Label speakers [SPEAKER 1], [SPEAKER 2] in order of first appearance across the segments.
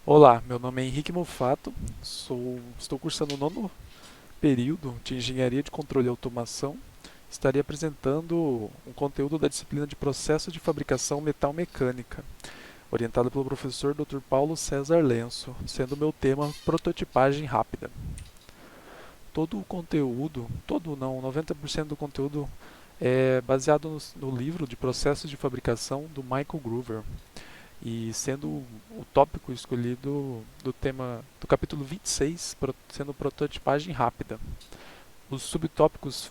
[SPEAKER 1] Olá, meu nome é Henrique Mufato, estou cursando o nono período de Engenharia de Controle e Automação. Estarei apresentando um conteúdo da disciplina de Processo de Fabricação Metal Mecânica, orientado pelo professor Dr. Paulo César Lenço, sendo meu tema prototipagem rápida. Todo o conteúdo, todo não, 90% do conteúdo é baseado no livro de Processos de Fabricação do Michael Groover, e sendo o tópico escolhido do tema do capítulo 26, sendo prototipagem rápida. Os subtópicos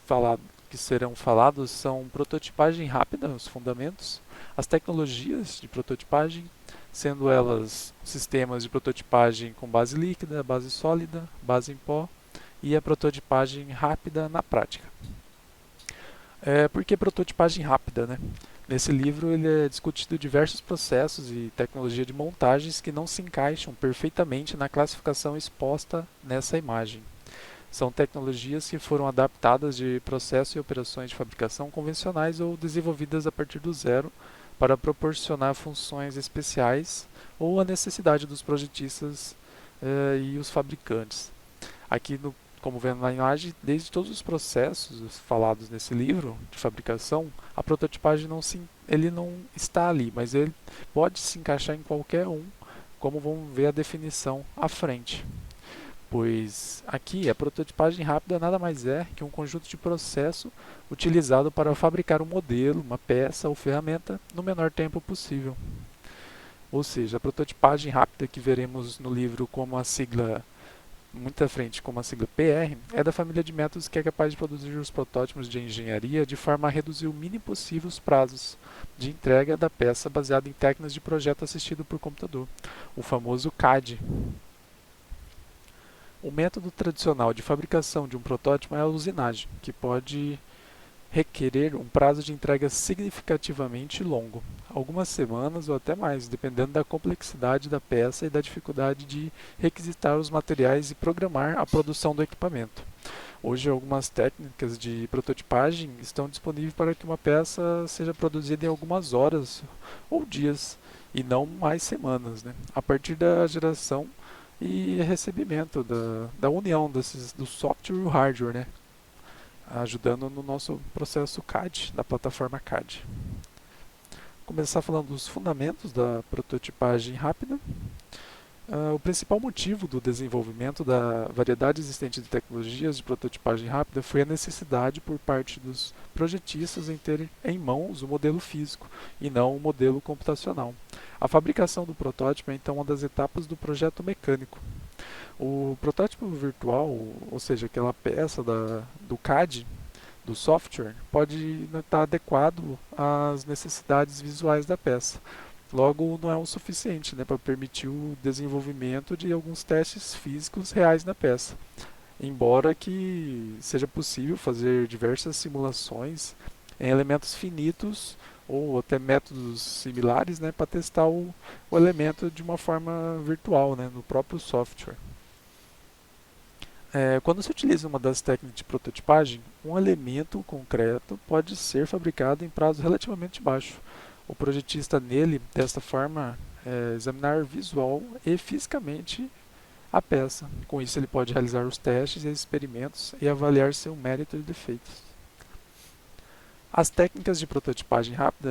[SPEAKER 1] que serão falados são prototipagem rápida, os fundamentos, as tecnologias de prototipagem, sendo elas sistemas de prototipagem com base líquida, base sólida, base em pó e a prototipagem rápida na prática. Por que prototipagem rápida, né? Nesse livro ele é discutido diversos processos e tecnologia de montagens que não se encaixam perfeitamente na classificação exposta nessa imagem. São tecnologias que foram adaptadas de processos e operações de fabricação convencionais ou desenvolvidas a partir do zero para proporcionar funções especiais ou a necessidade dos projetistas e os fabricantes. Aqui, como vendo na imagem, desde todos os processos falados nesse livro de fabricação, a prototipagem ele não está ali, mas ele pode se encaixar em qualquer um, como vamos ver a definição à frente. Pois aqui a prototipagem rápida nada mais é que um conjunto de processo utilizado para fabricar um modelo, uma peça ou ferramenta no menor tempo possível. Ou seja, a prototipagem rápida que veremos no livro como a sigla muito à frente como a sigla PR, é da família de métodos que é capaz de produzir os protótipos de engenharia de forma a reduzir o mínimo possível os prazos de entrega da peça baseado em técnicas de projeto assistido por computador, o famoso CAD. O método tradicional de fabricação de um protótipo é a usinagem, que pode requerer um prazo de entrega significativamente longo, algumas semanas ou até mais, dependendo da complexidade da peça e da dificuldade de requisitar os materiais e programar a produção do equipamento. Hoje, algumas técnicas de prototipagem estão disponíveis para que uma peça seja produzida em algumas horas ou dias e não mais semanas, né? A partir da geração e recebimento da união do software e o hardware, né? Ajudando no nosso processo CAD, da plataforma CAD. Começar falando dos fundamentos da prototipagem rápida. O principal motivo do desenvolvimento da variedade existente de tecnologias de prototipagem rápida foi a necessidade por parte dos projetistas em terem em mãos o modelo físico e não o modelo computacional. A fabricação do protótipo é então uma das etapas do projeto mecânico. O protótipo virtual, ou seja, aquela peça do CAD, do software, pode não estar adequado às necessidades visuais da peça. Logo, não é o suficiente, né, para permitir o desenvolvimento de alguns testes físicos reais na peça. Embora que seja possível fazer diversas simulações em elementos finitos ou até métodos similares, né, para testar o elemento de uma forma virtual, né, no próprio software. Quando se utiliza uma das técnicas de prototipagem, um elemento concreto pode ser fabricado em prazo relativamente baixo. O projetista nele, desta forma, examinar visual e fisicamente a peça. Com isso, ele pode realizar os testes e experimentos e avaliar seu mérito e defeitos. As técnicas de prototipagem rápida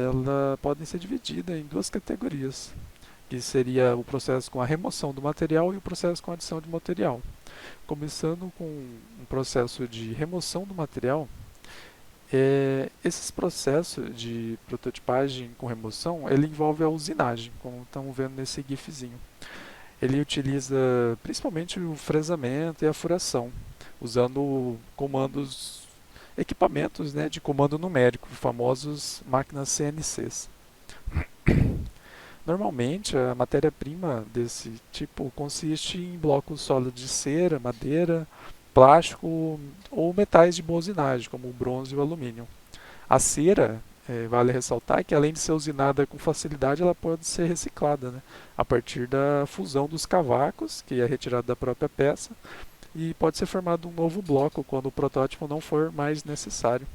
[SPEAKER 1] podem ser divididas em duas categorias, que seria o processo com a remoção do material e o processo com a adição de material. Começando com um processo de remoção do material, esses processos de prototipagem com remoção, ele envolve a usinagem, como estamos vendo nesse gifzinho. Ele utiliza principalmente o fresamento e a furação, usando comandos, equipamentos, né, de comando numérico, famosos máquinas CNCs. Normalmente, a matéria-prima desse tipo consiste em blocos sólidos de cera, madeira, plástico ou metais de boa usinagem, como o bronze e o alumínio. A cera, vale ressaltar que além de ser usinada com facilidade, ela pode ser reciclada, né, a partir da fusão dos cavacos, que é retirado da própria peça, e pode ser formado um novo bloco quando o protótipo não for mais necessário.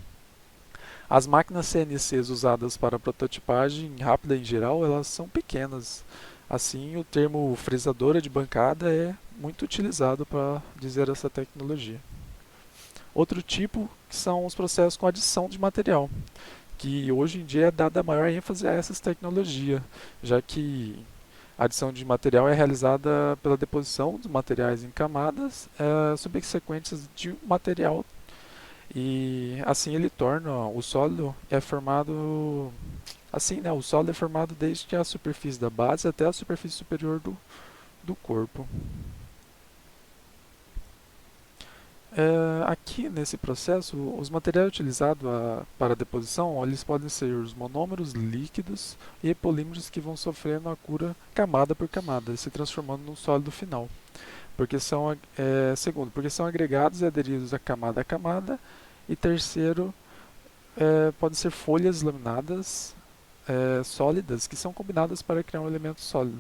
[SPEAKER 1] As máquinas CNCs usadas para prototipagem rápida em geral, elas são pequenas, Assim, o termo frisadora de bancada é muito utilizado para dizer essa tecnologia. Outro tipo são os processos com adição de material, que hoje em dia é dada maior ênfase a essas tecnologias, já que a adição de material é realizada pela deposição dos materiais em camadas subsequentes de um material e assim ele torna o sólido é formado assim, né? O sólido é formado desde a superfície da base até a superfície superior do corpo. Aqui nesse processo, os materiais utilizados para a deposição, eles podem ser os monômeros líquidos e polímeros que vão sofrendo a cura camada por camada, se transformando num sólido final. Segundo, porque são agregados e aderidos a camada. E terceiro, podem ser folhas laminadas sólidas que são combinadas para criar um elemento sólido.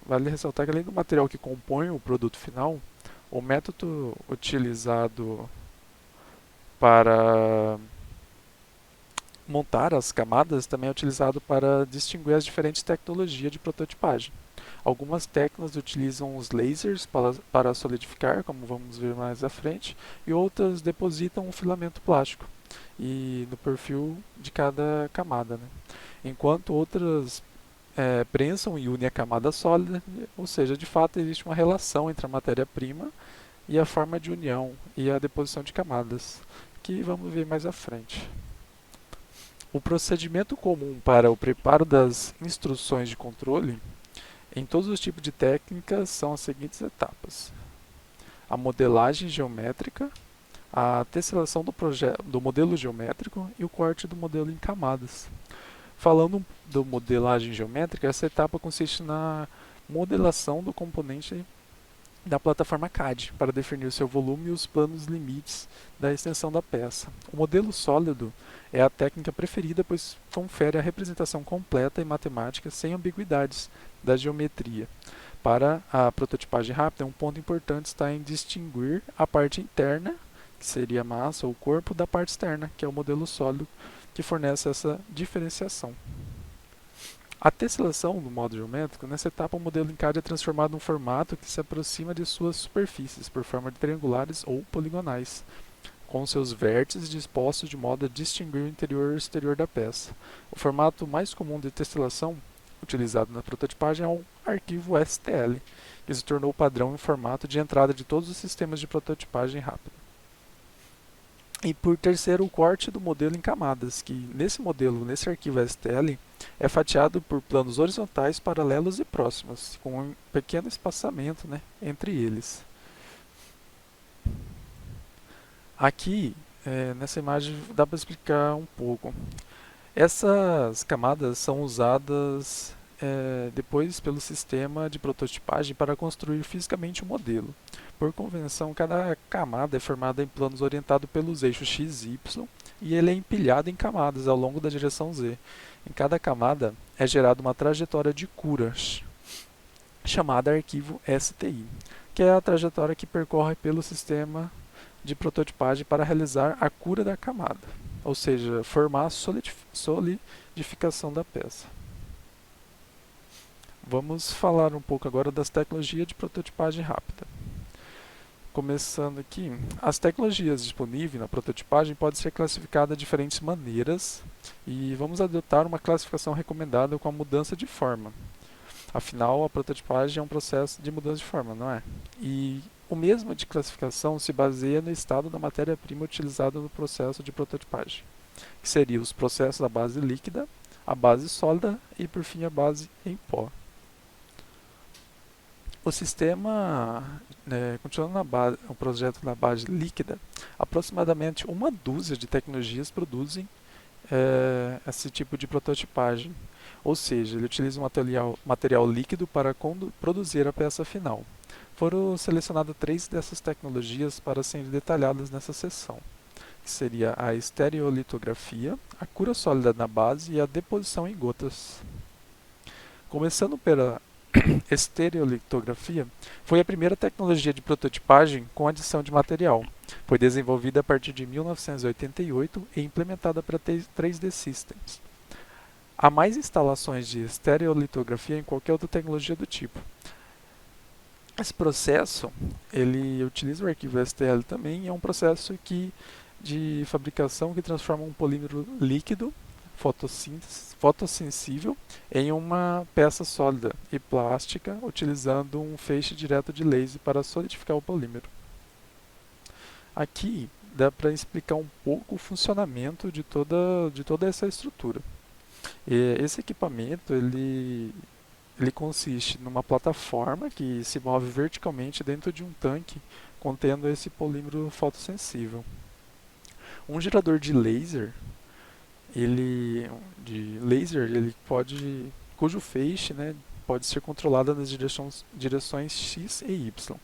[SPEAKER 1] Vale ressaltar que além do material que compõe o produto final, o método utilizado para montar as camadas também é utilizado para distinguir as diferentes tecnologias de prototipagem. Algumas técnicas utilizam os lasers para solidificar, como vamos ver mais à frente, e outras depositam um filamento plástico e no perfil de cada camada, né? Enquanto outras prensam e unem a camada sólida, ou seja, de fato existe uma relação entre a matéria-prima e a forma de união e a deposição de camadas, que vamos ver mais à frente. O procedimento comum para o preparo das instruções de controle em todos os tipos de técnicas são as seguintes etapas: a modelagem geométrica, a tesselação do modelo geométrico e o corte do modelo em camadas. Falando da modelagem geométrica, essa etapa consiste na modelação do componente da plataforma CAD para definir o seu volume e os planos limites da extensão da peça. O modelo sólido é a técnica preferida, pois confere a representação completa e matemática sem ambiguidades da geometria. Para a prototipagem rápida, um ponto importante está em distinguir a parte interna, que seria a massa ou corpo, da parte externa, que é o modelo sólido, que fornece essa diferenciação. A tesselação do modo geométrico, nessa etapa o modelo em CAD é transformado num formato que se aproxima de suas superfícies, por forma de triangulares ou poligonais, com seus vértices dispostos de modo a distinguir o interior e o exterior da peça. O formato mais comum de tesselação utilizado na prototipagem é o arquivo STL, que se tornou padrão em formato de entrada de todos os sistemas de prototipagem rápida. E por terceiro, o corte do modelo em camadas, que nesse arquivo STL, é fatiado por planos horizontais, paralelos e próximos, com um pequeno espaçamento, né, entre eles. Aqui, nessa imagem, dá para explicar um pouco. Essas camadas são usadas depois pelo sistema de prototipagem para construir fisicamente o modelo. Por convenção, cada camada é formada em planos orientados pelos eixos x e y e ele é empilhado em camadas ao longo da direção z. Em cada camada é gerada uma trajetória de cura, chamada arquivo STI, que é a trajetória que percorre pelo sistema de prototipagem para realizar a cura da camada, ou seja, formar a solidificação da peça. Vamos falar um pouco agora das tecnologias de prototipagem rápida. Começando aqui, as tecnologias disponíveis na prototipagem podem ser classificadas de diferentes maneiras e vamos adotar uma classificação recomendada com a mudança de forma. Afinal, a prototipagem é um processo de mudança de forma, não é? E o mesmo de classificação se baseia no estado da matéria-prima utilizada no processo de prototipagem, que seriam os processos da base líquida, a base sólida e, por fim, a base em pó. O sistema, continuando o projeto na base líquida, aproximadamente uma dúzia de tecnologias produzem esse tipo de prototipagem. Ou seja, ele utiliza um material líquido para produzir a peça final. Foram selecionadas 3 dessas tecnologias para serem detalhadas nessa seção, que seria a estereolitografia, a cura sólida na base e a deposição em gotas. Começando pela estereolitografia, foi a primeira tecnologia de prototipagem com adição de material. Foi desenvolvida a partir de 1988 e implementada para 3D Systems. Há mais instalações de estereolitografia em qualquer outra tecnologia do tipo. Esse processo, ele utiliza o arquivo STL também, é um processo de fabricação que transforma um polímero líquido, fotossensível, em uma peça sólida e plástica, utilizando um feixe direto de laser para solidificar o polímero. Aqui dá para explicar um pouco o funcionamento de toda essa estrutura. Esse equipamento ele consiste numa plataforma que se move verticalmente dentro de um tanque contendo esse polímero fotossensível. Um gerador de laser, cujo feixe, né, pode ser controlado nas direções X e Y.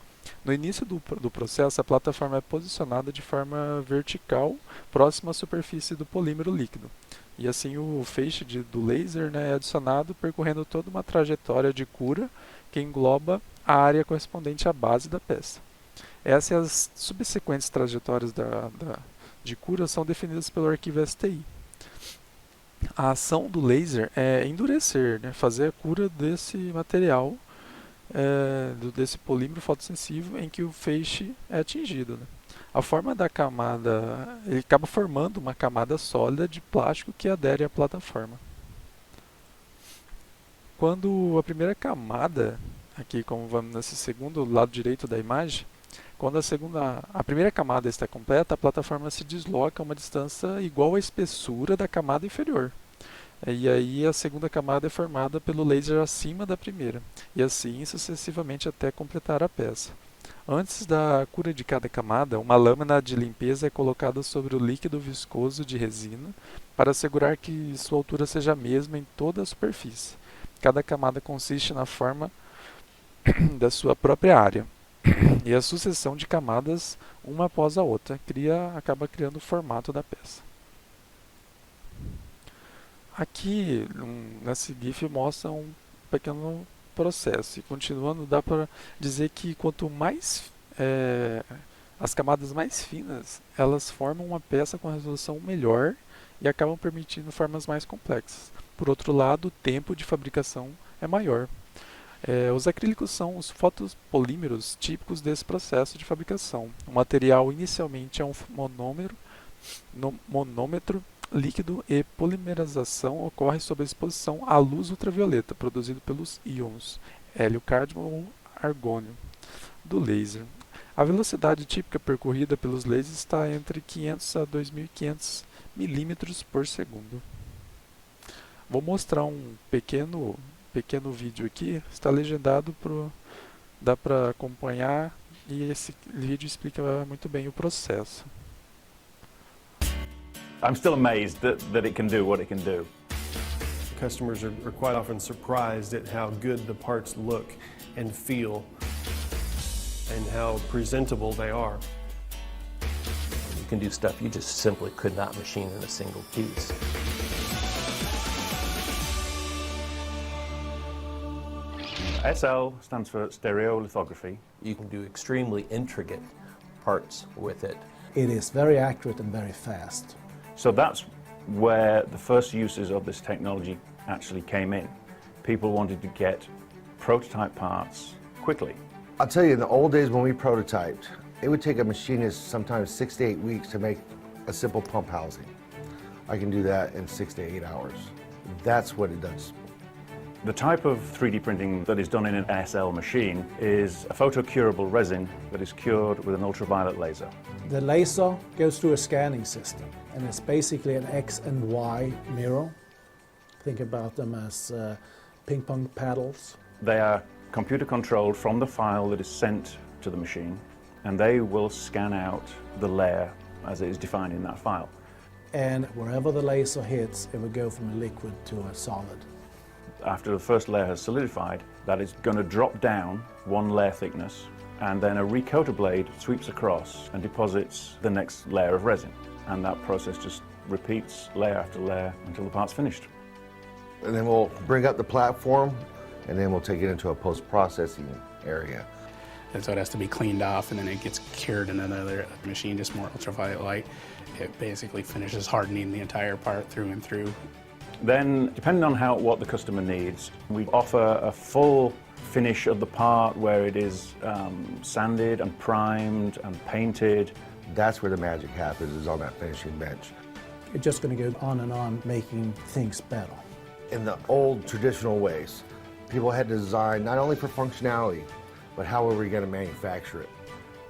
[SPEAKER 1] No início do processo, a plataforma é posicionada de forma vertical, próxima à superfície do polímero líquido. E assim o feixe do laser, né, é adicionado percorrendo toda uma trajetória de cura que engloba a área correspondente à base da peça. Essas e as subsequentes trajetórias de cura são definidas pelo arquivo STI. A ação do laser é endurecer, né, fazer a cura desse material, desse polímero fotossensível em que o feixe é atingido. Né. A forma da camada, ele acaba formando uma camada sólida de plástico que adere à plataforma. Quando a primeira camada, aqui como vamos nesse segundo lado direito da imagem, quando a primeira camada está completa, a plataforma se desloca a uma distância igual à espessura da camada inferior. E aí a segunda camada é formada pelo laser acima da primeira, e assim sucessivamente até completar a peça. Antes da cura de cada camada, uma lâmina de limpeza é colocada sobre o líquido viscoso de resina para assegurar que sua altura seja a mesma em toda a superfície. Cada camada consiste na forma da sua própria área. E a sucessão de camadas, uma após a outra, acaba criando o formato da peça. Aqui, nesse GIF, mostra um pequeno processo. E continuando, dá para dizer que quanto mais as camadas mais finas, elas formam uma peça com resolução melhor e acabam permitindo formas mais complexas. Por outro lado, o tempo de fabricação é maior. Os acrílicos são os fotopolímeros típicos desse processo de fabricação. O material inicialmente é um monômetro líquido e polimerização ocorre sob a exposição à luz ultravioleta produzida pelos íons hélio, cádmio ou argônio do laser. A velocidade típica percorrida pelos lasers está entre 500 a 2500 milímetros por segundo. Vou mostrar um pequeno vídeo aqui, está legendado, dá para acompanhar, e esse vídeo explica muito bem o processo.
[SPEAKER 2] I'm still amazed that it can do what it can do.
[SPEAKER 3] Customers are quite often surprised at how good the parts look and feel and how presentable they are.
[SPEAKER 4] You can do stuff you just simply could not machine in a single piece.
[SPEAKER 2] SL stands for stereolithography.
[SPEAKER 4] You can do extremely intricate parts with it.
[SPEAKER 5] It is very accurate and very fast.
[SPEAKER 2] So that's where the first uses of this technology actually came in. People wanted to get prototype parts quickly.
[SPEAKER 6] I'll tell you, in the old days when we prototyped, it would take a machinist sometimes 6 to 8 weeks to make a simple pump housing. I can do that in 6 to 8 hours. That's what it does.
[SPEAKER 2] The type of 3D printing that is done in an SL machine is a photocurable resin that is cured with an ultraviolet laser.
[SPEAKER 5] The laser goes through a scanning system, and it's basically an X and Y mirror. Think about them as ping pong paddles.
[SPEAKER 2] They are computer controlled from the file that is sent to the machine, and they will scan out the layer as it is defined in that file.
[SPEAKER 5] And wherever the laser hits, it will go from a liquid to a solid.
[SPEAKER 2] After the first layer has solidified, that is going to drop down one layer thickness, and then a recoater blade sweeps across and deposits the next layer of resin. And that process just repeats layer after layer until the part's finished.
[SPEAKER 6] And then we'll bring up the platform, and then we'll take it into a post-processing area.
[SPEAKER 7] And so it has to be cleaned off, and then it gets cured in another machine, just more ultraviolet light. It basically finishes hardening the entire part through and through.
[SPEAKER 2] Then, depending on what the customer needs, we offer a full finish of the part where it is sanded and primed and painted.
[SPEAKER 6] That's where the magic happens, is on that finishing bench.
[SPEAKER 5] You're just going to go on and on making things better.
[SPEAKER 6] In the old traditional ways, people had to design not only for functionality, but how are we going to manufacture it.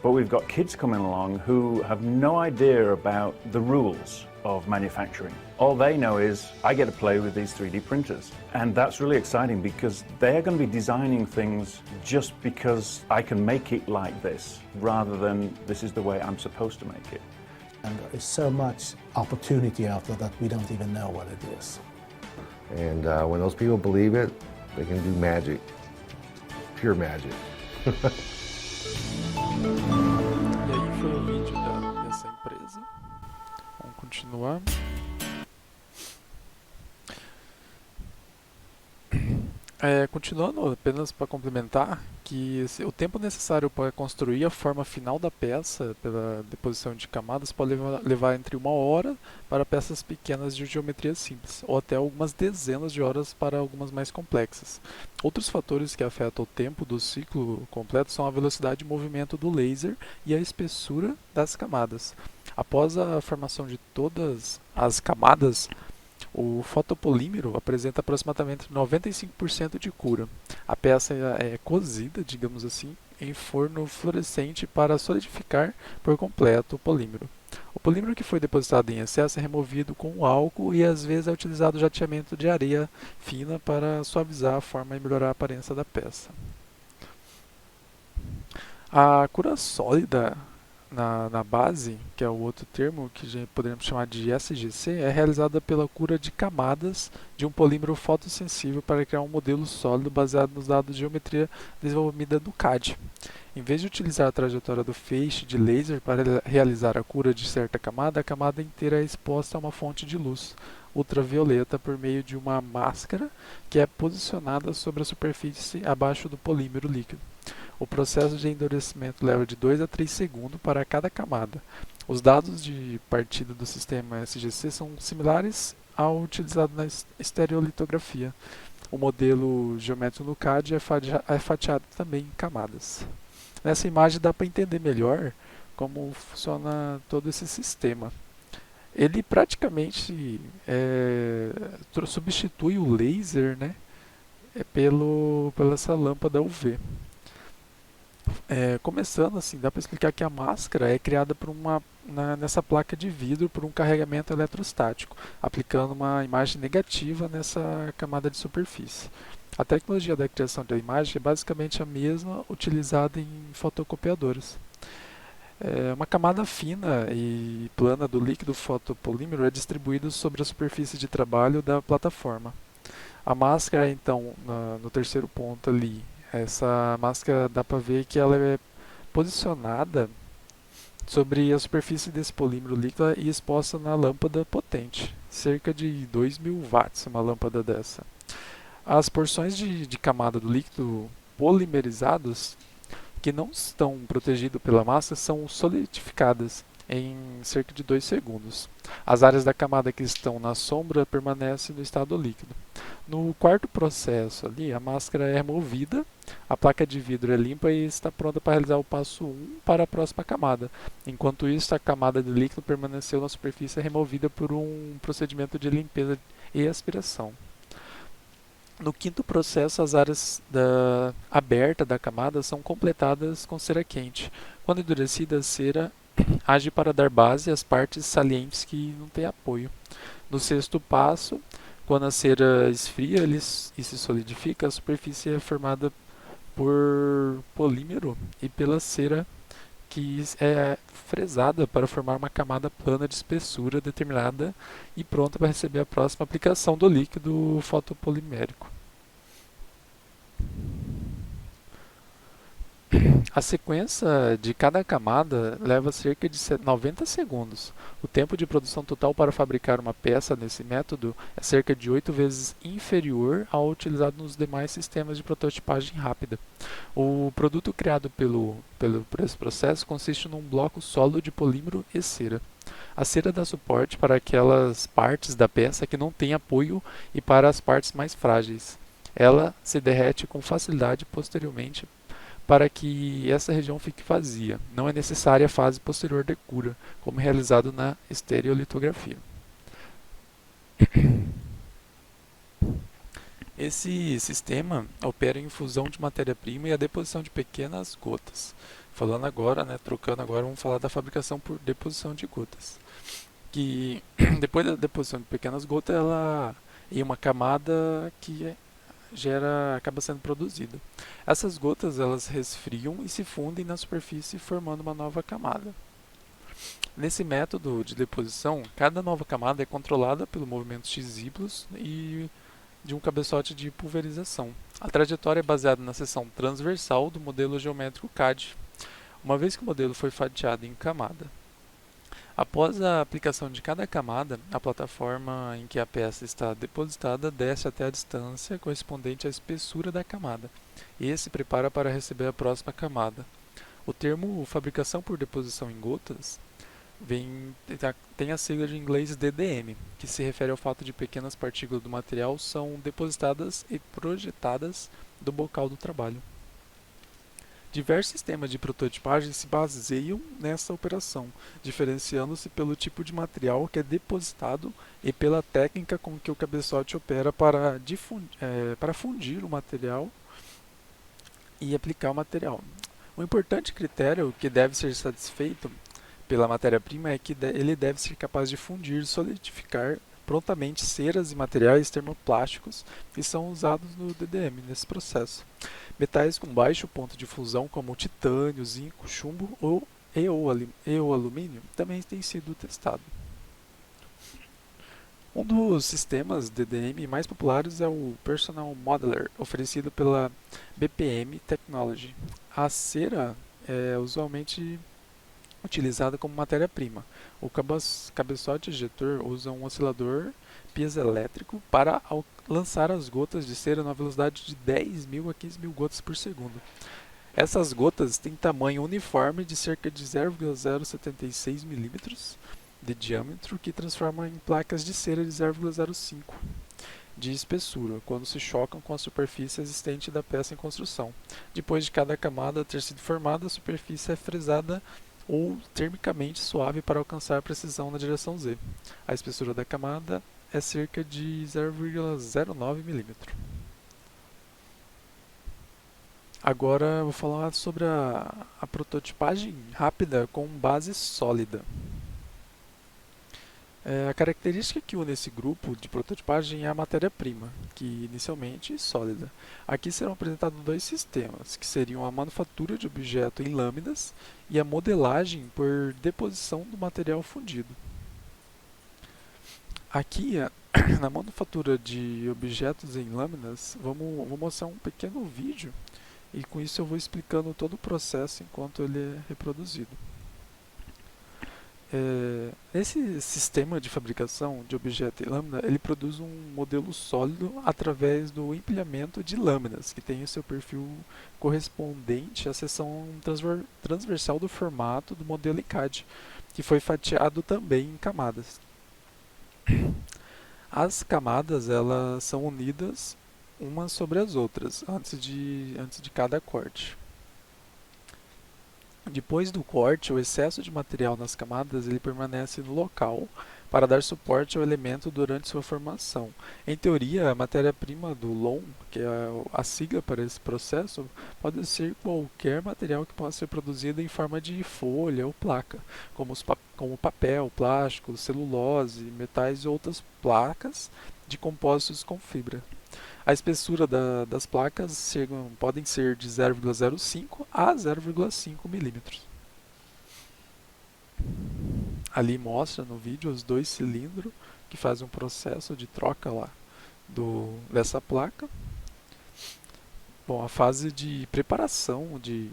[SPEAKER 2] But we've got kids coming along who have no idea about the rules of manufacturing. All they know is, I get to play with these 3D printers. And that's really exciting because they're going to be designing things just because I can make it like this, rather than this is the way I'm supposed to make it.
[SPEAKER 5] And there is so much opportunity out there that we don't even know what it is.
[SPEAKER 6] And when those people believe it, they can do magic, pure magic.
[SPEAKER 1] E aí foi o vídeo dessa empresa. Vamos continuar. Continuando, apenas para complementar, que o tempo necessário para construir a forma final da peça pela deposição de camadas pode levar entre 1 hora para peças pequenas de geometria simples, ou até algumas dezenas de horas para algumas mais complexas. Outros fatores que afetam o tempo do ciclo completo são a velocidade de movimento do laser e a espessura das camadas. Após a formação de todas as camadas, o fotopolímero apresenta aproximadamente 95% de cura. A peça é cozida, digamos assim, em forno fluorescente para solidificar por completo o polímero. O polímero que foi depositado em excesso é removido com álcool e às vezes é utilizado jateamento de areia fina para suavizar a forma e melhorar a aparência da peça. A cura sólida na base, que é o outro termo que já poderíamos chamar de SGC, é realizada pela cura de camadas de um polímero fotossensível para criar um modelo sólido baseado nos dados de geometria desenvolvida no CAD. Em vez de utilizar a trajetória do feixe de laser para realizar a cura de certa camada, a camada inteira é exposta a uma fonte de luz ultravioleta por meio de uma máscara que é posicionada sobre a superfície abaixo do polímero líquido. O processo de endurecimento leva de 2 a 3 segundos para cada camada. Os dados de partida do sistema SGC são similares ao utilizado na estereolitografia. O modelo geométrico no CAD é fatiado também em camadas. Nessa imagem dá para entender melhor como funciona todo esse sistema. Ele praticamente substitui o laser, né, pela essa lâmpada UV. Começando assim, dá para explicar que a máscara é criada nessa placa de vidro por um carregamento eletrostático, aplicando uma imagem negativa nessa camada de superfície. A tecnologia da criação da imagem é basicamente a mesma utilizada em fotocopiadoras. Uma camada fina e plana do líquido fotopolímero é distribuída sobre a superfície de trabalho da plataforma. A máscara, então, no terceiro ponto ali, essa máscara dá para ver que ela é posicionada sobre a superfície desse polímero líquido e exposta na lâmpada potente, cerca de 2.000 watts, uma lâmpada dessa. As porções de camada do líquido polimerizados que não estão protegidas pela massa são solidificadas em cerca de 2 segundos. As áreas da camada que estão na sombra permanecem no estado líquido. No quarto processo ali, a máscara é removida, a placa de vidro é limpa e está pronta para realizar o passo 1 para a próxima camada. Enquanto isso, a camada de líquido permaneceu na superfície removida por um procedimento de limpeza e aspiração. No quinto processo, as áreas abertas da camada são completadas com cera quente. Quando endurecida, a cera age para dar base às partes salientes que não têm apoio. No sexto passo, quando a cera esfria e se solidifica, a superfície é formada por polímero e pela cera que é fresada para formar uma camada plana de espessura determinada e pronta para receber a próxima aplicação do líquido fotopolimérico. A sequência de cada camada leva cerca de 90 segundos. O tempo de produção total para fabricar uma peça nesse método é cerca de 8 vezes inferior ao utilizado nos demais sistemas de prototipagem rápida. O produto criado por esse processo consiste num bloco sólido de polímero e cera. A cera dá suporte para aquelas partes da peça que não têm apoio e para as partes mais frágeis. Ela se derrete com facilidade posteriormente para que essa região fique vazia. Não é necessária a fase posterior de cura, como realizado na estereolitografia. Esse sistema opera em fusão de matéria-prima e a deposição de pequenas gotas. Falando agora, trocando agora, vamos falar da fabricação por deposição de gotas. Que depois da deposição de pequenas gotas, ela é uma camada que acaba sendo produzida. Essas gotas elas resfriam e se fundem na superfície formando uma nova camada. Nesse método de deposição, cada nova camada é controlada pelo movimento x-y e de um cabeçote de pulverização. A trajetória é baseada na seção transversal do modelo geométrico CAD, uma vez que o modelo foi fatiado em camada. Após a aplicação de cada camada, a plataforma em que a peça está depositada desce até a distância correspondente à espessura da camada e se prepara para receber a próxima camada. O termo fabricação por deposição em gotas tem a sigla de inglês DDM, que se refere ao fato de pequenas partículas do material são depositadas e projetadas do bocal do trabalho. Diversos sistemas de prototipagem se baseiam nessa operação, diferenciando-se pelo tipo de material que é depositado e pela técnica com que o cabeçote opera para fundir o material e aplicar o material. Um importante critério que deve ser satisfeito pela matéria-prima é que ele deve ser capaz de fundir e solidificar prontamente ceras e materiais termoplásticos que são usados no DDM nesse processo. Metais com baixo ponto de fusão, como o titânio, zinco, chumbo e o alumínio, também tem sido testado. Um dos sistemas DDM mais populares é o Personal Modeler, oferecido pela BPM Technology. A cera é usualmente utilizada como matéria-prima. O cabeçote ejetor usa um oscilador piezoelétrico para lançar as gotas de cera na velocidade de 10.000 a 15.000 gotas por segundo. Essas gotas têm tamanho uniforme de cerca de 0,076 milímetros de diâmetro, que transforma em placas de cera de 0,05 de espessura, quando se chocam com a superfície existente da peça em construção. Depois de cada camada ter sido formada, a superfície é fresada ou termicamente suave para alcançar a precisão na direção Z. A espessura da camada é cerca de 0,09 milímetro. Agora eu vou falar sobre a prototipagem rápida com base sólida. A característica que une esse grupo de prototipagem é a matéria-prima, que inicialmente é sólida. Aqui serão apresentados dois sistemas, que seriam a manufatura de objeto em lâminas e a modelagem por deposição do material fundido. Aqui, na manufatura de objetos em lâminas, vou mostrar um pequeno vídeo e com isso eu vou explicando todo o processo enquanto ele é reproduzido. Esse sistema de fabricação de objeto em lâmina, ele produz um modelo sólido através do empilhamento de lâminas, que tem o seu perfil correspondente à seção transversal do formato do modelo em CAD, que foi fatiado também em camadas. As camadas elas são unidas umas sobre as outras, antes de cada corte. Depois do corte, o excesso de material nas camadas ele permanece no local para dar suporte ao elemento durante sua formação. Em teoria, a matéria-prima do LOM, que é a sigla para esse processo, pode ser qualquer material que possa ser produzido em forma de folha ou placa, como papel, plástico, celulose, metais e outras placas de compósitos com fibra. A espessura das placas podem ser de 0,05 a 0,5 milímetros. Ali mostra no vídeo os dois cilindros que fazem um processo de troca lá dessa placa. Bom, a fase de preparação de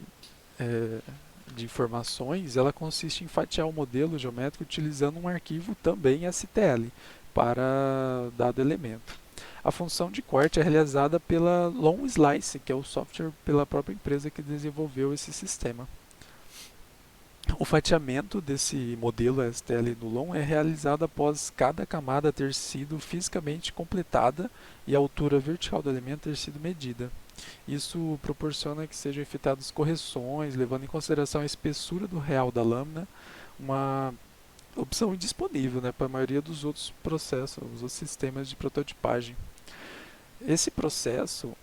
[SPEAKER 1] informações, ela consiste em fatiar o modelo geométrico utilizando um arquivo também STL para dado elemento. A função de corte é realizada pela Long Slice, que é o software pela própria empresa que desenvolveu esse sistema. O fatiamento desse modelo STL no LOM é realizado após cada camada ter sido fisicamente completada e a altura vertical do elemento ter sido medida. Isso proporciona que sejam efetuadas correções, levando em consideração a espessura do real da lâmina, uma opção indisponível, né, para a maioria dos outros processos, os outros sistemas de prototipagem. Esse processo,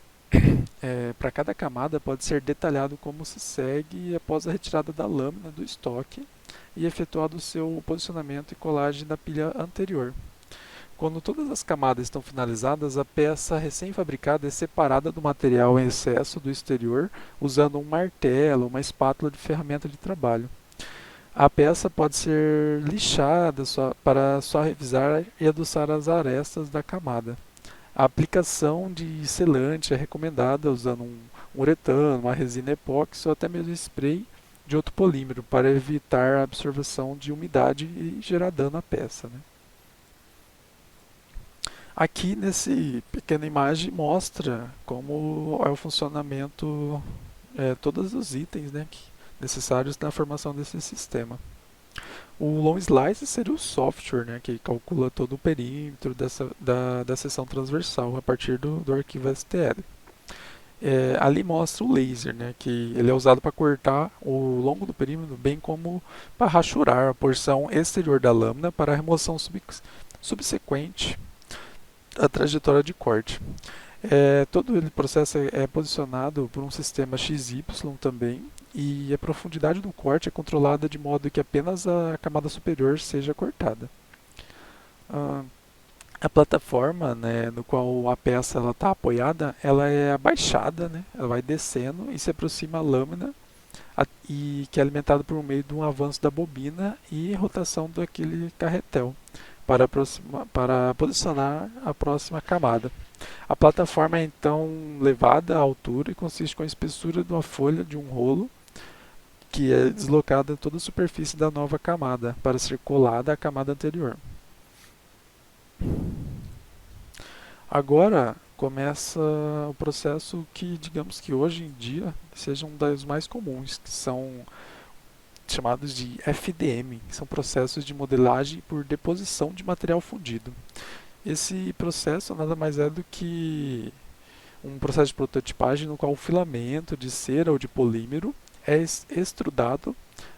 [SPEAKER 1] para cada camada, pode ser detalhado como se segue após a retirada da lâmina do estoque e efetuado o seu posicionamento e colagem da pilha anterior. Quando todas as camadas estão finalizadas, a peça recém-fabricada é separada do material em excesso do exterior usando um martelo, uma espátula de ferramenta de trabalho. A peça pode ser lixada para só revisar e adoçar as arestas da camada. A aplicação de selante é recomendada usando um uretano, uma resina epóxi ou até mesmo spray de outro polímero para evitar a absorção de umidade e gerar dano à peça, né? Aqui nesse pequena imagem mostra como é o funcionamento, todos os itens, né, necessários na formação desse sistema. O Long Slice seria o software, né, que calcula todo o perímetro da seção transversal a partir do arquivo STL. Ali mostra o laser, né, que ele é usado para cortar o longo do perímetro, bem como para rachurar a porção exterior da lâmina para a remoção subsequente à trajetória de corte. Todo o processo é posicionado por um sistema XY também, e a profundidade do corte é controlada de modo que apenas a camada superior seja cortada. A plataforma, né, no qual a peça está apoiada, ela é abaixada, né, ela vai descendo e se aproxima à lâmina, e que é alimentada por meio de um avanço da bobina e rotação daquele carretel para posicionar a próxima camada. A plataforma é então levada à altura e consiste com a espessura de uma folha de um rolo que é deslocada em toda a superfície da nova camada para ser colada à camada anterior. Agora começa o processo que, digamos que hoje em dia, seja um dos mais comuns, que são chamados de FDM, que são processos de modelagem por deposição de material fundido. Esse processo nada mais é do que um processo de prototipagem no qual o filamento de cera ou de polímero é extrudado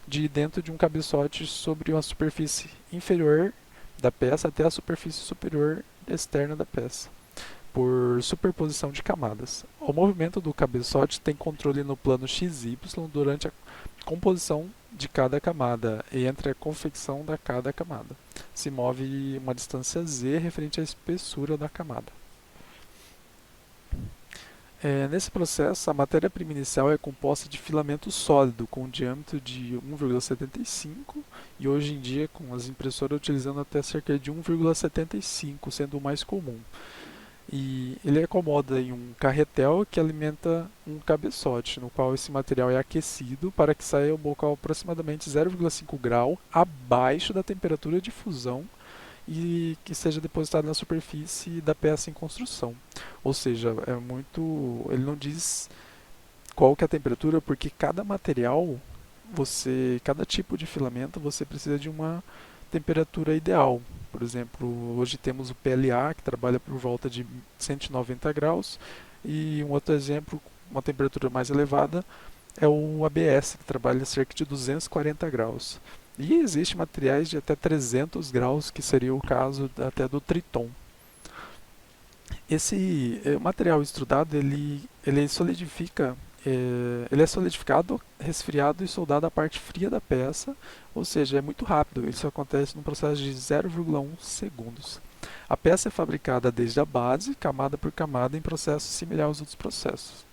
[SPEAKER 1] de dentro de um cabeçote sobre uma superfície inferior da peça até a superfície superior externa da peça, por superposição de camadas. O movimento do cabeçote tem controle no plano XY durante a composição de cada camada e entre a confecção da cada camada. Se move uma distância z referente à espessura da camada. Nesse processo, a matéria-prima inicial é composta de filamento sólido com um diâmetro de 1,75 e hoje em dia com as impressoras utilizando até cerca de 1,75, sendo o mais comum. E ele acomoda em um carretel que alimenta um cabeçote, no qual esse material é aquecido para que saia um bocal aproximadamente 0,5 grau abaixo da temperatura de fusão e que seja depositado na superfície da peça em construção. Ou seja, ele não diz qual que é a temperatura, porque cada material, cada tipo de filamento, você precisa de uma temperatura ideal. Por exemplo, hoje temos o PLA, que trabalha por volta de 190 graus, e um outro exemplo, uma temperatura mais elevada, é o ABS, que trabalha cerca de 240 graus. E existem materiais de até 300 graus, que seria o caso até do Triton. Esse material extrudado, ele solidifica, ele é solidificado, resfriado e soldado à parte fria da peça, ou seja, é muito rápido. Isso acontece num processo de 0,1 segundos. A peça é fabricada desde a base, camada por camada, em processos similares aos outros processos.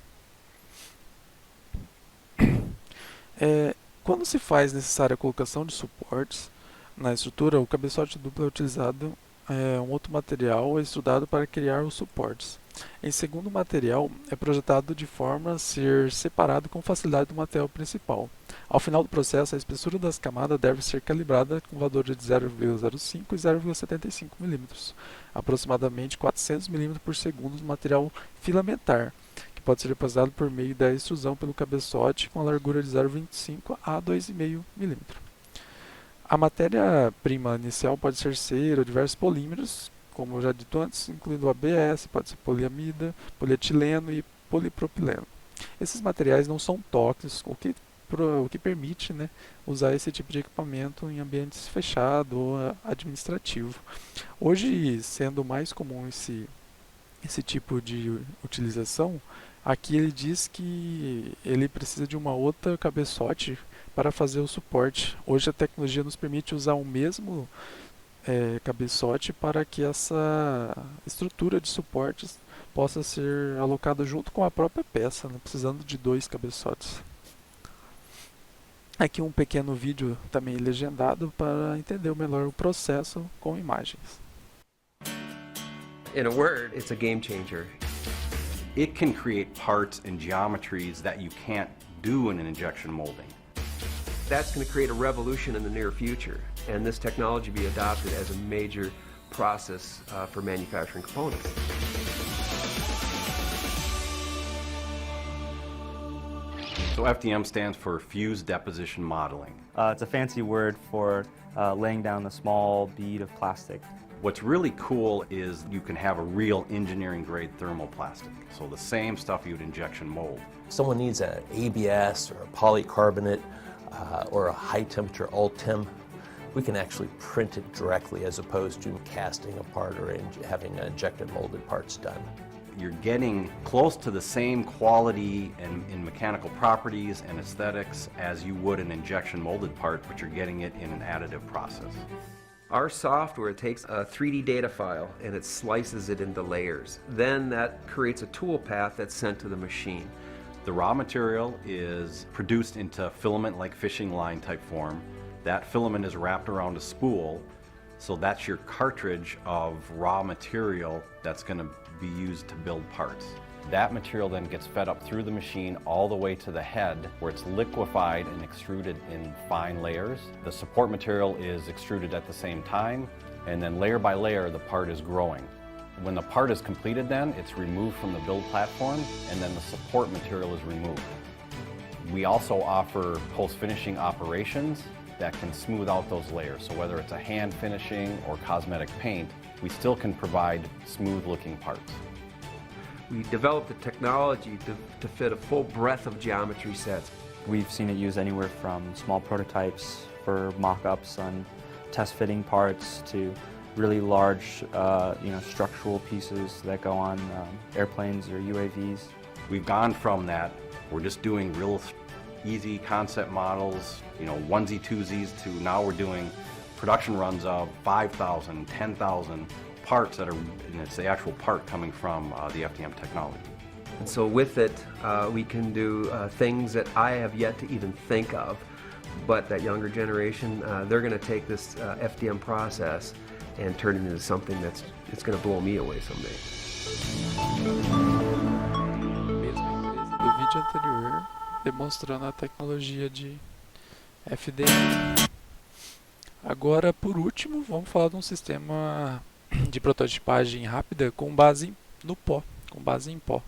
[SPEAKER 1] Quando se faz necessária a colocação de suportes na estrutura, o cabeçote duplo é utilizado um outro material é estudado para criar os suportes. Em segundo, o material é projetado de forma a ser separado com facilidade do material principal. Ao final do processo, a espessura das camadas deve ser calibrada com valores de 0,05 e 0,75 mm, aproximadamente 400 mm por segundo no material filamentar, que pode ser depositado por meio da extrusão pelo cabeçote com a largura de 0,25 a 2,5 mm. A matéria-prima inicial pode ser cera ou diversos polímeros, como eu já dito antes, incluindo ABS, pode ser poliamida, polietileno e polipropileno. Esses materiais não são tóxicos, o que permite, né, usar esse tipo de equipamento em ambientes fechados ou administrativo. Hoje, sendo mais comum esse tipo de utilização, aqui ele diz que ele precisa de uma outra cabeçote para fazer o suporte. Hoje a tecnologia nos permite usar o mesmo cabeçote para que essa estrutura de suportes possa ser alocada junto com a própria peça, né, precisando de 2 cabeçotes. Aqui um pequeno vídeo também legendado para entender melhor o processo com imagens.
[SPEAKER 8] In a word, it's a game changer.
[SPEAKER 9] It can create parts and geometries that you can't do in an injection molding.
[SPEAKER 8] That's going to create a revolution in the near future, and this technology be adopted as a major process for manufacturing components.
[SPEAKER 9] So FDM stands for Fused Deposition Modeling.
[SPEAKER 10] It's a fancy word for laying down a small bead of plastic.
[SPEAKER 9] What's really cool is you can have a real engineering grade thermoplastic. So the same stuff you'd injection mold.
[SPEAKER 4] Someone needs an ABS or a polycarbonate or a high temperature Ultem. We can actually print it directly as opposed to casting a part or having injected molded parts done.
[SPEAKER 9] You're getting close to the same quality and in mechanical properties and aesthetics as you would an injection molded part, but you're getting it in an additive process.
[SPEAKER 8] Our software takes a 3D data file and it slices it into layers. Then that creates a tool path that's sent to the machine.
[SPEAKER 9] The raw material is produced into filament-like fishing line type form. That filament is wrapped around a spool, so that's your cartridge of raw material that's going to be used to build parts. That material then gets fed up through the machine all the way to the head, where it's liquefied and extruded in fine layers. The support material is extruded at the same time, and then layer by layer the part is growing. When the part is completed then, it's removed from the build platform, and then the support material is removed. We also offer post-finishing operations that can smooth out those layers. So whether it's a hand finishing or cosmetic paint, we still can provide smooth-looking parts.
[SPEAKER 8] We developed the technology to fit a full breadth of geometry sets.
[SPEAKER 10] We've seen it used anywhere from small prototypes for mock-ups on test fitting parts to really large structural pieces that go on airplanes or UAVs.
[SPEAKER 9] We've gone from that, we're just doing real easy concept models, onesie twosies, to now we're doing production runs of 5,000, 10,000 parts that are, and it's the actual part coming from the FDM technology.
[SPEAKER 8] And so with it, we can do things that I have yet to even think of, but that younger generation, they're going to take this FDM process and turn it into something it's going to blow me away someday.
[SPEAKER 1] Mesma empresa do vídeo anterior, demonstrando a tecnologia de FDM. Agora, por último, vamos falar de um sistema de prototipagem rápida com base no pó, com base em pó.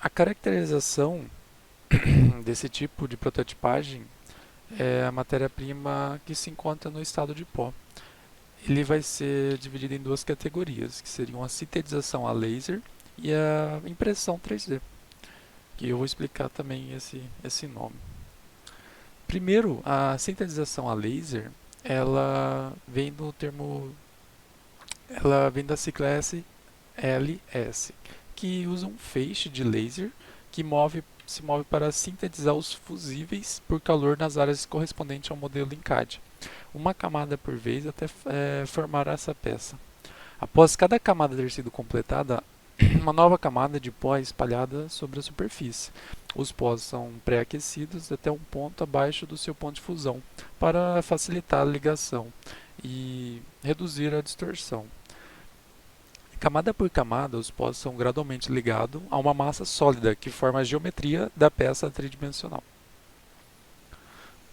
[SPEAKER 1] A caracterização desse tipo de prototipagem é a matéria-prima que se encontra no estado de pó. Ele vai ser dividido em 2 categorias, que seriam a sintetização a laser e a impressão 3D, que eu vou explicar também esse nome. Primeiro, a sintetização a laser, ela vem da sigla SLS, que usa um feixe de laser que se move para sintetizar os fusíveis por calor nas áreas correspondentes ao modelo em CAD, uma camada por vez até formar essa peça. Após cada camada ter sido completada, uma nova camada de pó é espalhada sobre a superfície. Os pós são pré-aquecidos até um ponto abaixo do seu ponto de fusão, para facilitar a ligação. e reduzir a distorção. Camada por camada, os pós são gradualmente ligados a uma massa sólida que forma a geometria da peça tridimensional.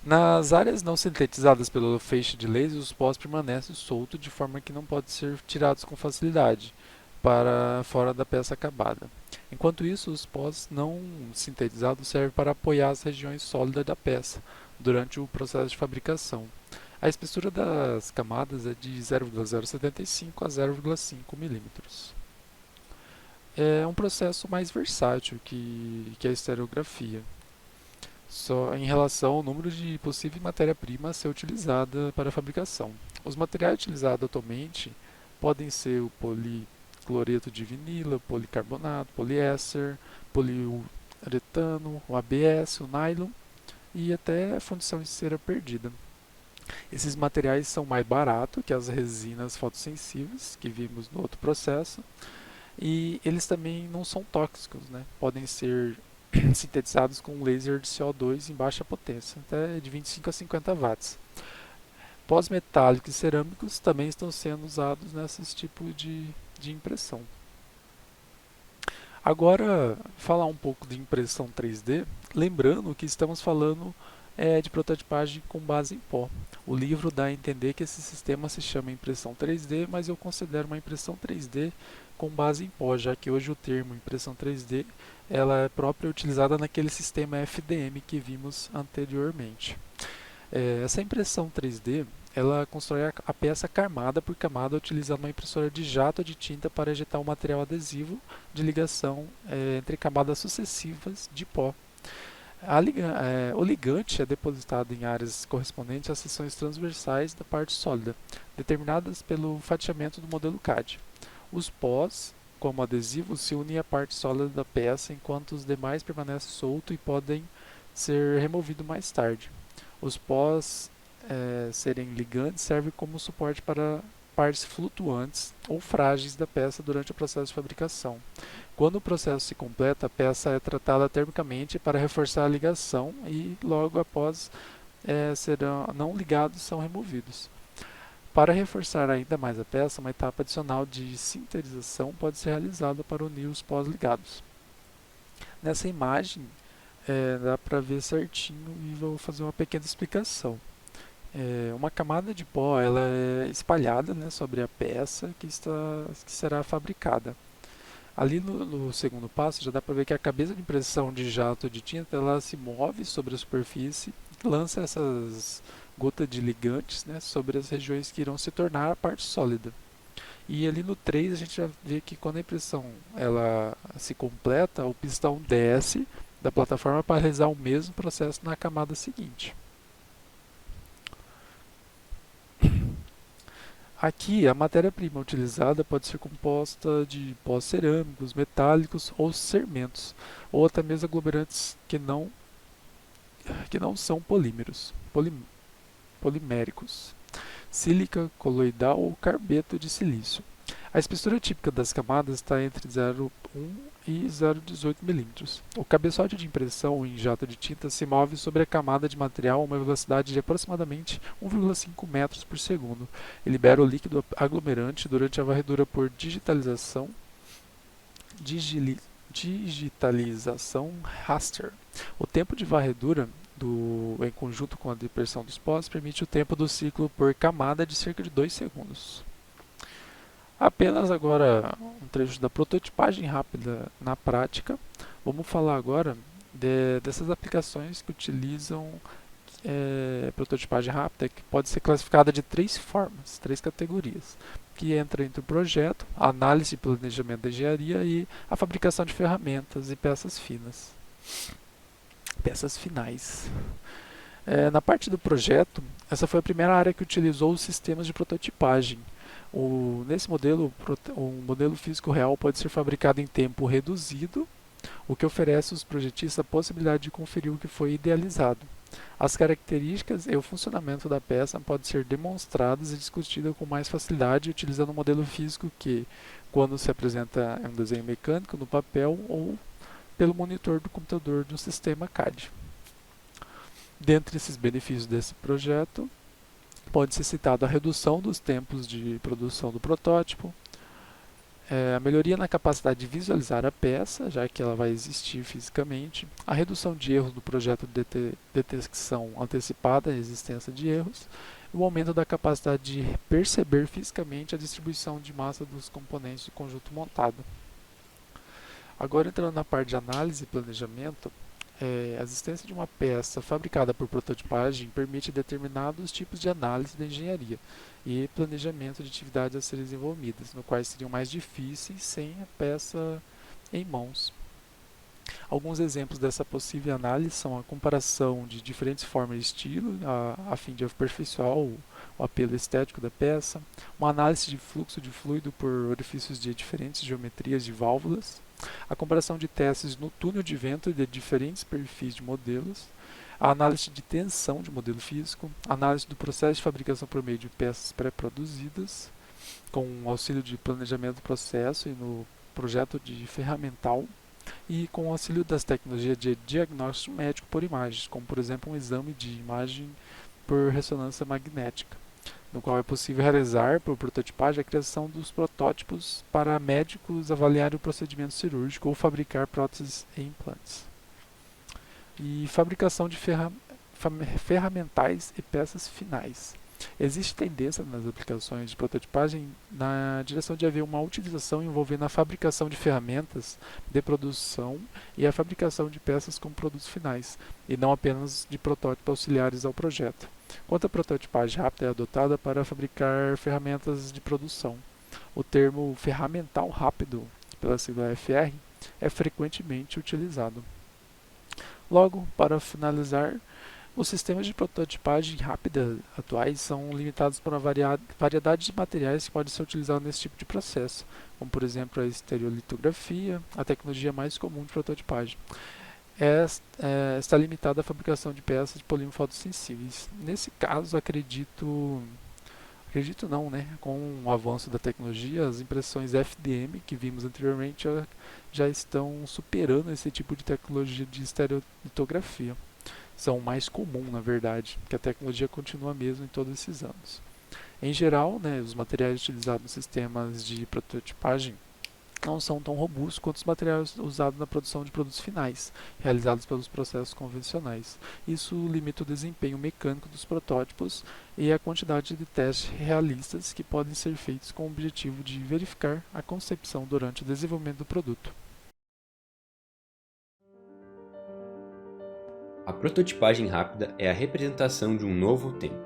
[SPEAKER 1] Nas áreas não sintetizadas pelo feixe de laser, os pós permanecem soltos de forma que não podem ser tirados com facilidade para fora da peça acabada. Enquanto isso, os pós não sintetizados servem para apoiar as regiões sólidas da peça durante o processo de fabricação. A espessura das camadas é de 0,075 a 0,5 milímetros. É um processo mais versátil que a estereografia, só em relação ao número de possível matéria-prima a ser utilizada para a fabricação. Os materiais utilizados atualmente podem ser o policloreto de vinila, policarbonato, poliéster, poliuretano, o ABS, o nylon e até a fundição de cera perdida. Esses materiais são mais baratos que as resinas fotossensíveis que vimos no outro processo e eles também não são tóxicos, né? Podem ser sintetizados com laser de CO2 em baixa potência, até de 25 a 50 watts. Pós metálicos e cerâmicos também estão sendo usados nesses tipos de impressão. Agora, falar um pouco de impressão 3D, lembrando que estamos falando de prototipagem com base em pó. O livro dá a entender que esse sistema se chama impressão 3D, mas eu considero uma impressão 3D com base em pó, já que hoje o termo impressão 3D ela é própria utilizada naquele sistema FDM que vimos anteriormente. Essa impressão 3D ela constrói a peça camada por camada utilizando uma impressora de jato de tinta para ejetar um material adesivo de ligação entre camadas sucessivas de pó. O ligante é depositado em áreas correspondentes às seções transversais da parte sólida, determinadas pelo fatiamento do modelo CAD. Os pós, como adesivos, se unem à parte sólida da peça, enquanto os demais permanecem soltos e podem ser removidos mais tarde. Os pós serem ligantes servem como suporte para partes flutuantes ou frágeis da peça durante o processo de fabricação. Quando o processo se completa, a peça é tratada termicamente para reforçar a ligação e logo após não ligados são removidos. Para reforçar ainda mais a peça, uma etapa adicional de sinterização pode ser realizada para unir os pós ligados. Nessa imagem dá para ver certinho e vou fazer uma pequena explicação. Uma camada de pó ela é espalhada, né, sobre a peça que será fabricada. Ali no segundo passo já dá para ver que a cabeça de impressão de jato de tinta ela se move sobre a superfície e lança essas gotas de ligantes, né, sobre as regiões que irão se tornar a parte sólida. E ali no 3 a gente já vê que quando a impressão ela se completa, o pistão desce da plataforma para realizar o mesmo processo na camada seguinte. Aqui, a matéria-prima utilizada pode ser composta de pós cerâmicos, metálicos ou cermentos, ou até mesmo aglomerantes que não são poliméricos, sílica coloidal ou carbeto de silício. A espessura típica das camadas está entre 0,1 e 0,18 milímetros. O cabeçote de impressão em jato de tinta se move sobre a camada de material a uma velocidade de aproximadamente 1,5 metros por segundo e libera o líquido aglomerante durante a varredura por digitalização raster. O tempo de varredura em conjunto com a dispersão dos pós permite o tempo do ciclo por camada de cerca de 2 segundos. Apenas agora um trecho da prototipagem rápida na prática. Vamos falar agora dessas aplicações que utilizam prototipagem rápida, que pode ser classificada de 3 formas, 3 categorias, que entra entre o projeto, a análise e planejamento da engenharia e a fabricação de ferramentas e peças finas. Peças finais. Na parte do projeto, essa foi a primeira área que utilizou os sistemas de prototipagem. Nesse modelo, o modelo físico real pode ser fabricado em tempo reduzido, o que oferece aos projetistas a possibilidade de conferir o que foi idealizado. As características e o funcionamento da peça podem ser demonstradas e discutidas com mais facilidade utilizando um modelo físico que, quando se apresenta em um desenho mecânico no papel ou pelo monitor do computador do sistema CAD. Dentre esses benefícios desse projeto, pode ser citado a redução dos tempos de produção do protótipo, a melhoria na capacidade de visualizar a peça, já que ela vai existir fisicamente, a redução de erros do projeto de detecção antecipada, a existência de erros, e o aumento da capacidade de perceber fisicamente a distribuição de massa dos componentes do conjunto montado. Agora, entrando na parte de análise e planejamento, a existência de uma peça fabricada por prototipagem permite determinados tipos de análise da engenharia e planejamento de atividades a serem desenvolvidas, no quais seriam mais difíceis sem a peça em mãos. Alguns exemplos dessa possível análise são a comparação de diferentes formas e estilo, a fim de aperfeiçoar o apelo estético da peça, uma análise de fluxo de fluido por orifícios de diferentes geometrias de válvulas, a comparação de testes no túnel de vento de diferentes perfis de modelos, a análise de tensão de modelo físico, a análise do processo de fabricação por meio de peças pré-produzidas, com o auxílio de planejamento do processo e no projeto de ferramental, e com o auxílio das tecnologias de diagnóstico médico por imagens, como por exemplo um exame de imagem por ressonância magnética, no qual é possível realizar por prototipagem a criação dos protótipos para médicos avaliarem o procedimento cirúrgico ou fabricar próteses e implantes. E fabricação de ferramentais e peças finais. Existe tendência nas aplicações de prototipagem na direção de haver uma utilização envolvendo a fabricação de ferramentas de produção e a fabricação de peças como produtos finais, e não apenas de protótipos auxiliares ao projeto. Enquanto a prototipagem rápida é adotada para fabricar ferramentas de produção. O termo ferramental rápido, pela sigla FR, é frequentemente utilizado. Logo, para finalizar, os sistemas de prototipagem rápida atuais são limitados por uma variedade de materiais que podem ser utilizados nesse tipo de processo, como por exemplo a estereolitografia, a tecnologia mais comum de prototipagem. Está limitada à fabricação de peças de polímero fotossensíveis. Nesse caso, acredito não, né? Com o avanço da tecnologia, as impressões FDM que vimos anteriormente já estão superando esse tipo de tecnologia de estereolitografia. São mais comum, na verdade, que a tecnologia continua mesmo em todos esses anos. Em geral, né, os materiais utilizados nos sistemas de prototipagem não são tão robustos quanto os materiais usados na produção de produtos finais, realizados pelos processos convencionais. Isso limita o desempenho mecânico dos protótipos e a quantidade de testes realistas que podem ser feitos com o objetivo de verificar a concepção durante o desenvolvimento do produto.
[SPEAKER 11] A prototipagem rápida é a representação de um novo tempo.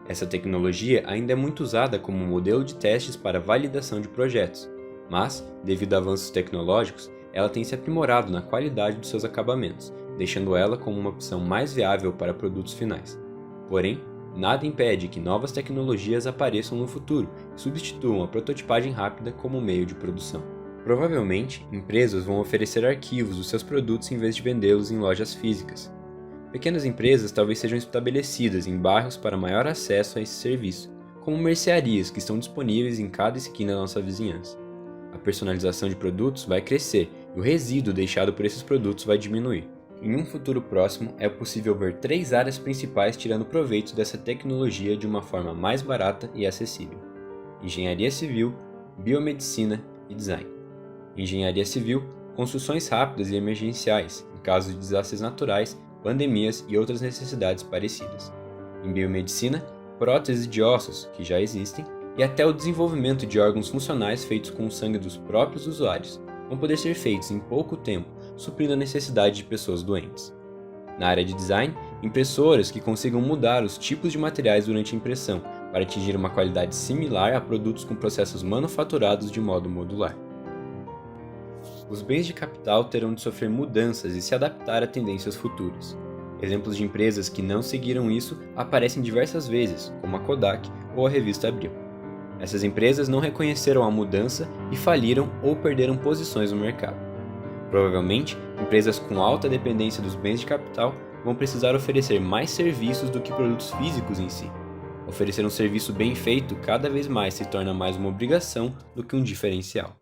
[SPEAKER 11] Essa tecnologia ainda é muito usada como modelo de testes para validação de projetos, mas, devido a avanços tecnológicos, ela tem se aprimorado na qualidade dos seus acabamentos, deixando ela como uma opção mais viável para produtos finais. Porém, nada impede que novas tecnologias apareçam no futuro e substituam a prototipagem rápida como meio de produção. Provavelmente, empresas vão oferecer arquivos dos seus produtos em vez de vendê-los em lojas físicas. Pequenas empresas talvez sejam estabelecidas em bairros para maior acesso a esse serviço, como mercearias que estão disponíveis em cada esquina da nossa vizinhança. A personalização de produtos vai crescer e o resíduo deixado por esses produtos vai diminuir. Em um futuro próximo, é possível ver 3 áreas principais tirando proveito dessa tecnologia de uma forma mais barata e acessível: engenharia civil, biomedicina e design. Engenharia civil, construções rápidas e emergenciais, em caso de desastres naturais, pandemias e outras necessidades parecidas. Em biomedicina, próteses de ossos, que já existem, e até o desenvolvimento de órgãos funcionais feitos com o sangue dos próprios usuários vão poder ser feitos em pouco tempo, suprindo a necessidade de pessoas doentes. Na área de design, impressoras que consigam mudar os tipos de materiais durante a impressão para atingir uma qualidade similar a produtos com processos manufaturados de modo modular. Os bens de capital terão de sofrer mudanças e se adaptar a tendências futuras. Exemplos de empresas que não seguiram isso aparecem diversas vezes, como a Kodak ou a revista Abril. Essas empresas não reconheceram a mudança e faliram ou perderam posições no mercado. Provavelmente, empresas com alta dependência dos bens de capital vão precisar oferecer mais serviços do que produtos físicos em si. Oferecer um serviço bem feito cada vez mais se torna mais uma obrigação do que um diferencial.